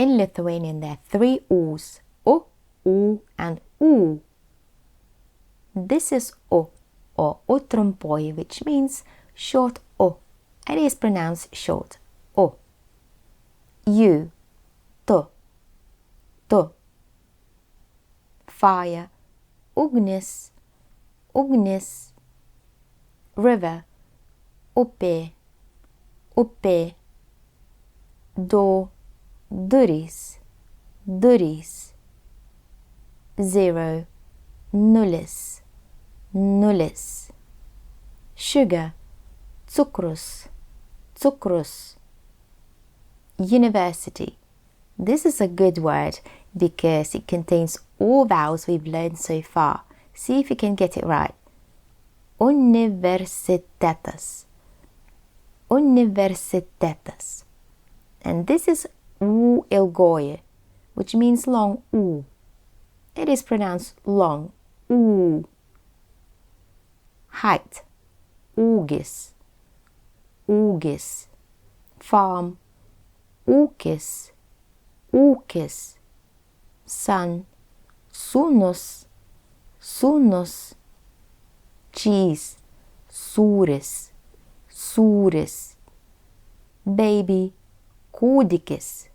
In Lithuanian, there are three U's: U, U, and U. This is U, or U trumpoji, which means short U. It is pronounced short U. U, tu, tu. Fire, ugnis, ugnis. River, upe, upe. Door, duris, duris. Zero, nullis, nullis. Sugar, cukrus, cukrus. University. This is a good word because it contains all vowels we've learned so far. See if you can get it right. Universitetas, universitetas. And this is U ilgoje, which means long U. It is pronounced long U. Height, ūgis, ūgis. Farm, ūkis, ūkis. Son, sūnus, sūnus. Cheese, sūris, sūris. Baby, kūdikis,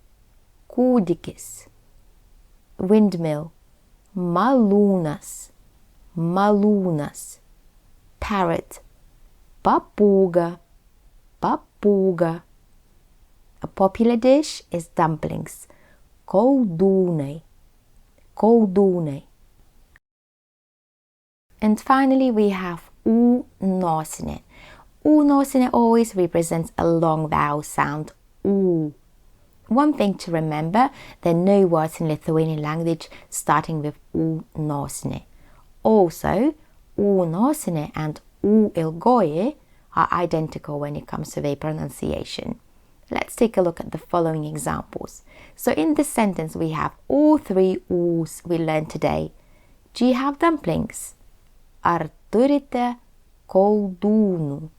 kūdikis. Windmill, malūnas, malūnas. Parrot, papūga, papūga. A popular dish is dumplings, koldūnai, koldūnai. And finally, we have U nosine. U nosine always represents a long vowel sound, U. One thing to remember, there are no words in Lithuanian language starting with U nosine. Also, U nosine and U ilgoje are identical when it comes to their pronunciation. Let's take a look at the following examples. So in this sentence, we have all three U's we learned today. Do you have dumplings? Ar turite koldūnų?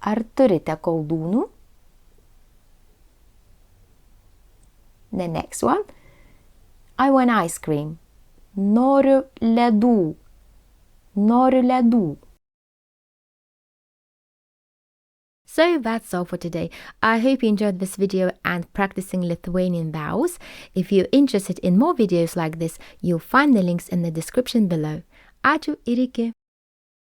Ar turite koldūnų? The next one. I want ice cream. Noriu ledų. Noriu ledų. So that's all for today. I hope you enjoyed this video and practicing Lithuanian vowels. If you're interested in more videos like this, you'll find the links in the description below. Ačiū ir iki.